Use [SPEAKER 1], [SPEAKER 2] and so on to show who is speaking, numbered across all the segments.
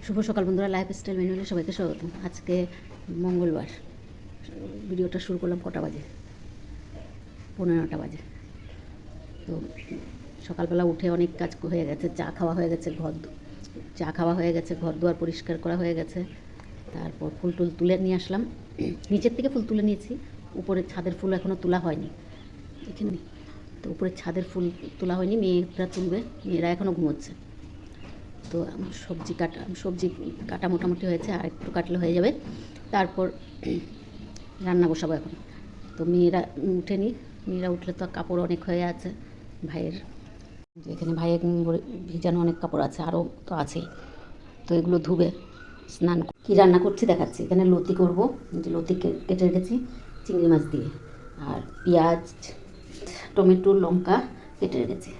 [SPEAKER 1] শুভ সকাল বন্ধুরা, লাইফস্টাইল ম্যানুয়ালে সবাইকে স্বাগত। আজকে মঙ্গলবার। ভিডিওটা শুরু করলাম কটা বাজে, 9:15 বাজে। তো সকালবেলা উঠে অনেক কাজ হয়ে গেছে। চা খাওয়া হয়ে গেছে, ঘর দুয়ার পরিষ্কার করা হয়ে গেছে। তারপর ফুল টুল তুলে নিয়ে আসলাম। নিচের থেকে ফুল তুলে নিয়েছি, উপরে ছাদের ফুল এখনও তোলা হয়নি। এখানে তো উপরে ছাদের ফুল তোলা হয়নি, মেয়েরা তুলবে, মেয়েরা এখনও ঘুমোচ্ছে। তো আমার সবজি কাটা মোটামুটি হয়েছে, আর একটু কাটলে হয়ে যাবে। তারপর রান্না বসাবো এখন। তো মেয়েরা উঠেনি, মেয়েরা উঠলে তো কাপড় অনেক হয়ে আছে ভাইয়ের। এখানে ভাইয়ের ভিজানো অনেক কাপড় আছে, আরও তো আছেই। তো এগুলো ধুবে, স্নান কী রান্না করছি দেখাচ্ছি। এখানে লতি করব, যে লতি কেটে রেখেছি চিংড়ি মাছ দিয়ে, আর পেঁয়াজ, টমেটো, লঙ্কা কেটে রেখেছি।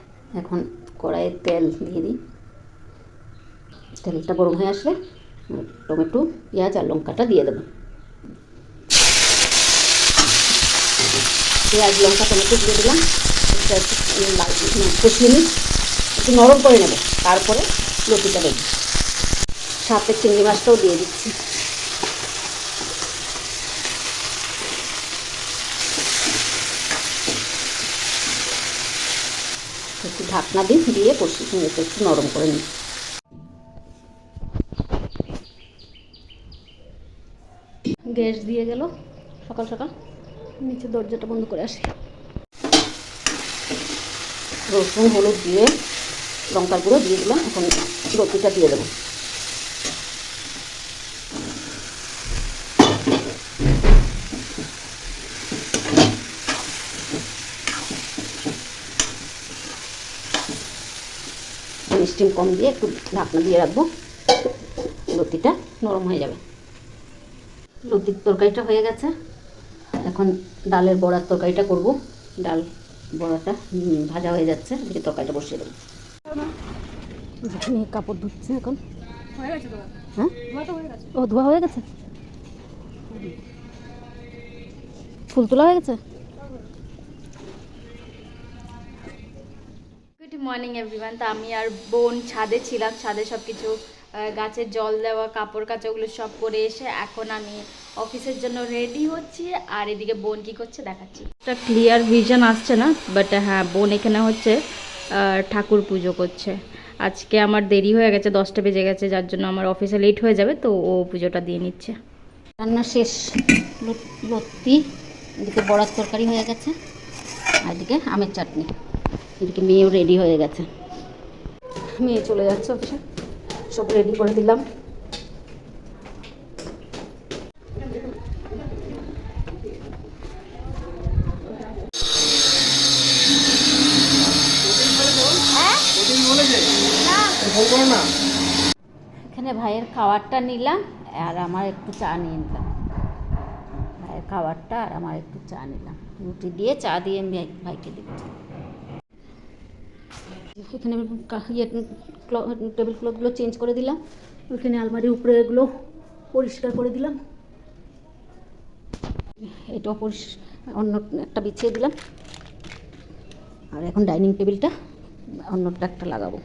[SPEAKER 1] এখন কড়াইয়ে তেল দিয়ে দিই। তেলটা গরম হয়ে আসলে টমেটো, পেঁয়াজ আর লঙ্কাটা দিয়ে দেবো। পেঁয়াজ, লঙ্কা, টমেটো দিয়ে দিলাম। কষিয়ে নিই, একটু নরম করে নেব, তারপরে লতিটা দেবো। সাথে চিংড়ি মাছটাও দিয়ে দিচ্ছি। একটু ঢাকনা দিয়ে কষিয়ে একটু নরম করে নিই। গ্যাস দিয়ে গেল সকাল সকাল, নিচে দরজাটা বন্ধ করে আসি। রসুন, হলুদ দিয়ে লঙ্কার গুঁড়ো দিয়ে দিলাম। এখন লতিটা দিয়ে দেবো। স্টিম কম দিয়ে একটু ঢাকনা দিয়ে রাখবো, লতিটা নরম হয়ে যাবে। লতির তরকারিটা হয়ে গেছে, এখন ডালের বড়ার তরকারিটা করব। ডাল বড়াটা ভাজা হয়ে যাচ্ছে, দিয়ে তরকারিটা বসিয়ে দেবো। কাপড় ধুচ্ছে এখন। হ্যাঁ, ও ধোয়া হয়ে গেছে, ফুল তোলা হয়ে গেছে।
[SPEAKER 2] Good morning everyone. তো আমি আর বোন ছাদে ছিলাম, ছাদে সব কিছু গাছের জল দেওয়া, কাপড় কাচা, ওগুলো সব করে এসে এখন আমি অফিসের জন্য রেডি হচ্ছি। আর এদিকে বোন কি করছে দেখাচ্ছি। একটা ক্লিয়ার ভিশন আসছে না, বাট হ্যাঁ, বোন এখানে হচ্ছে ঠাকুর পুজো করছে। আজকে আমার দেরি হয়ে গেছে, 10টা বেজে গেছে, যার জন্য আমার অফিসে লেট হয়ে যাবে, তো ও পুজোটা দিয়ে নিচ্ছে।
[SPEAKER 1] রান্না শেষ, লতি, এদিকে বড়ার তরকারি হয়ে গেছে, আর এদিকে আমের চাটনি। এদিকে মেয়েও রেডি হয়ে গেছে, মেয়ে চলে যাচ্ছে অফিসে, সব রেডি করে দিলাম। এখানে ভাইয়ের খাবারটা নিলাম, আর আমার একটু চা নিয়ে নিলাম। ভাইয়ের খাবারটা আর আমার একটু চা নিলাম, রুটি দিয়ে চা দিয়ে আমি ভাইকে দিচ্ছি। এখানে টেবিল ক্লথগুলো চেঞ্জ করে দিলাম, ওইখানে আলমারির উপরে এগুলো পরিষ্কার করে দিলাম। এটাও অন্য একটা বিছিয়ে দিলাম, আর এখন ডাইনিং টেবিলটা অন্যটা একটা লাগাবো।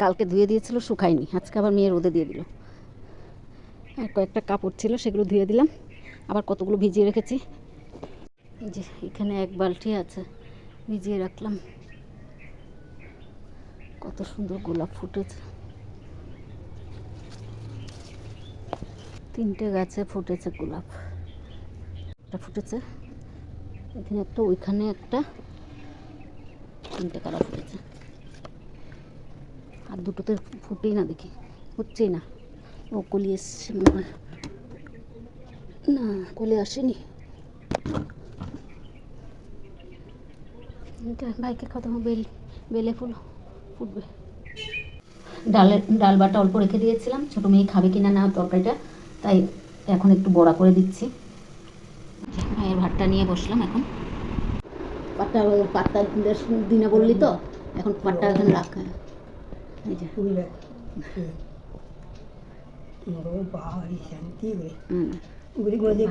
[SPEAKER 1] কালকে ধুয়ে দিয়েছিল, শুকায়নি, আজকে আবার মেয়ে রোদে দিয়ে দিল। আর কয়েকটা কাপড় ছিল, সেগুলো ধুয়ে দিলাম। আবার কতগুলো ভিজিয়ে রেখেছি, এই যে এখানে এক বালতি আছে, ভিজিয়ে রাখলাম। কত সুন্দর গোলাপ ফুটেছে। তিনটে গাছে ফুটেছে গোলাপ, একটা ফুটেছে এখানে একটা, ওইখানে একটা, তিনটে কালার ফুটেছে। আর দুটোতে ফুটেই না, দেখি হচ্ছেই না। ও কলি এসছে মনে হয়, না কলি আসেনি। বাইকে খতম, বেলে ফুল ফুটবে। ডাল বাটা অল্প রেখে দিয়েছিলাম, ছোটো মেয়ে খাবে কিনা না তরকারিটা, তাই এখন একটু বড়া করে দিচ্ছি। ভাইয়ের ভাতটা নিয়ে বসলাম এখন। পাত্তা দিনে বললি তো, এখন পাটটা এখন রাখ। এই যে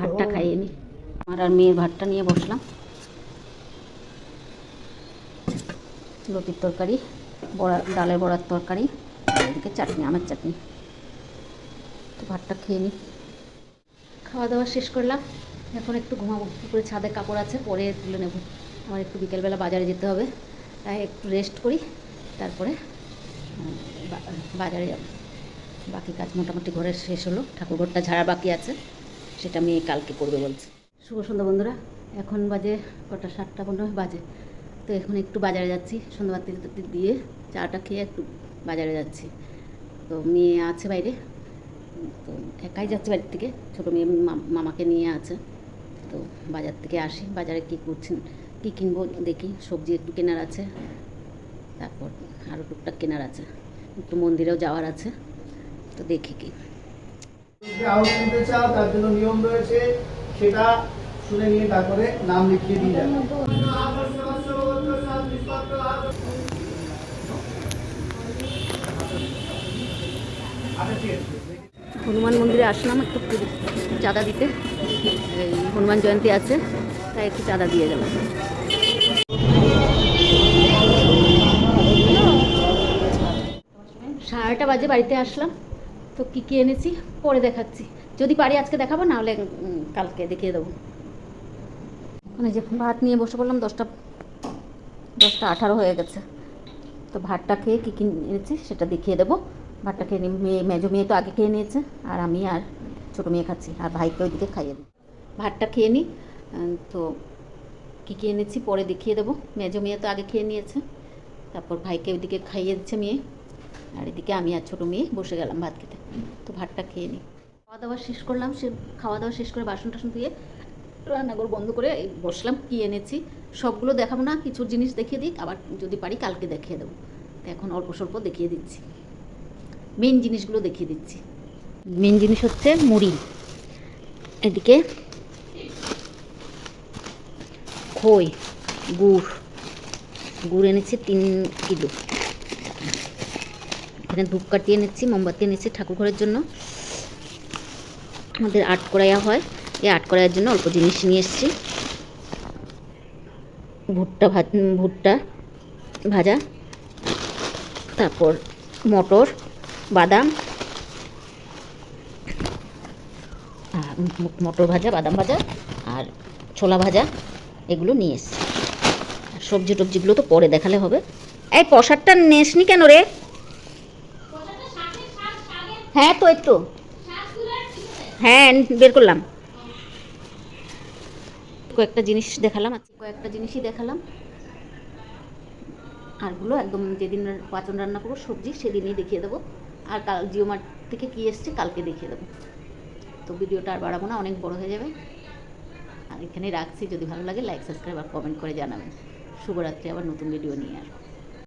[SPEAKER 1] ভাতটা খাইয়ে নি, আমার আর মেয়ের ভাতটা নিয়ে বসলাম। লতির তরকারি, বড়া, ডালের বড়ার তরকারি, এদিকে চাটনি, আমের চাটনি। তো ভাতটা খেয়ে নিই। খাওয়া দাওয়া শেষ করলাম, এখন একটু ঘুমাবো। উপরে ছাদে কাপড় আছে, পরে তুলে নেব। আমার একটু বিকেলবেলা বাজারে যেতে হবে, তাই একটু রেস্ট করি, তারপরে বাজারে যাব। বাকি কাজ মোটামুটি ঘরের শেষ হলো, ঠাকুরঘরটা ঝাড়া বাকি আছে, সেটা মেয়ে কালকে করবে বলছে। শুভ সন্ধ্যা বন্ধুরা, এখন বাজে কটা, 7:15 বাজে। তো এখন একটু বাজারে যাচ্ছি, সন্ধ্যাবাতি দিয়ে চাটা খেয়ে একটু বাজারে যাচ্ছি। তো মেয়ে আছে বাইরে, তো একাই যাচ্ছে বাড়ির থেকে, ছোটো মেয়ে মামাকে নিয়ে আছে। তো বাজার থেকে আসি, বাজারে কী করছেন, কী কিনবো দেখি। সবজি একটু কেনার আছে, তারপর আরও টুকটাক কেনার আছে, একটু মন্দিরেও যাওয়ার আছে, তো দেখি কি।
[SPEAKER 3] আউট নিতে চাও তার জন্য নিয়ম রয়েছে, সেটা শুনে নিয়ে তারপরে নাম লিখিয়ে দিয়ে যাবে।
[SPEAKER 1] হনুমান মন্দিরে আসলাম একটু চাঁদা দিতে, এই হনুমান জয়ন্তী আছে, তাই একটু চাঁদা দিয়ে গেলাম। 8:30 বাজে বাড়িতে আসলাম। তো কী কী এনেছি পরে দেখাচ্ছি, যদি পারি আজকে দেখাবো, নাহলে কালকে দেখিয়ে দেবো। মানে যে ভাত নিয়ে বসে পড়লাম, 10:18 হয়ে গেছে। তো ভাতটা খেয়ে কী কী এনেছি সেটা দেখিয়ে দেবো। ভাতটা খেয়ে নিয়ে, মেজো মেয়ে তো আগে খেয়ে নিয়েছে, আর আমি আর ছোটো মেয়ে খাচ্ছি, আর ভাইকে ওইদিকে খাইয়ে দিই। ভাতটা খেয়ে নিই, তো কী কী এনেছি পরে দেখিয়ে দেবো। মেজো মেয়ে তো আগে খেয়ে নিয়েছে, তারপর ভাইকে ওইদিকে খাইয়ে দিচ্ছে মেয়ে, আর এদিকে আমি আর ছোটো মেয়ে বসে গেলাম ভাত খেতে। তো ভাতটা খেয়ে নিই। খাওয়া দাওয়া শেষ করলাম, খাওয়া দাওয়া শেষ করে বাসন টাসন ধুয়ে রান্নাঘর বন্ধ করে বসলাম। কী এনেছি সবগুলো দেখাবো না, কিছু জিনিস দেখিয়ে দিই, আবার যদি পারি কালকে দেখিয়ে দেবো। তো এখন অল্প স্বল্প দেখিয়ে দিচ্ছি, মেন জিনিসগুলো দেখিয়ে দিচ্ছি। মেন জিনিস হচ্ছে মুড়ি, এদিকে খই, গুড় এনেছি 3 কিলো। এখানে ধূপকাঠি এনেছি, মোমবাতি এনেছি ঠাকুর ঘরের জন্য। আমাদের আট কড়াইয়া হয়, এই আট কড়াইয়ের জন্য অল্প জিনিস নিয়ে এসেছি। ভুট্টা ভাজা, তারপর মটর, বাদাম, বাদাম ভাজা আর ছোলা ভাজা, এগুলো নিয়ে এসেছি। সবজি টবজিগুলো তো পরে দেখালে হবে। এই প্রসাদটা নেসনি কেন রে? হ্যাঁ তো একটু, হ্যাঁ বের করলাম। কয়েকটা জিনিসই দেখালাম, আরগুলো একদম যেদিন পাচন রান্না করবো সবজি সেদিনই দেখিয়ে দেবো। আর কাল জিও মার্ট থেকে কী এসছে কালকে দেখিয়ে দেবো। তো ভিডিওটা আর বাড়াবো না, অনেক বড় হয়ে যাবে। আর এখানে রাখছি, যদি ভালো লাগে লাইক, সাবস্ক্রাইব আর কমেন্ট করে জানাবেন। শুভরাত্রি, আবার নতুন ভিডিও নিয়ে আসবো।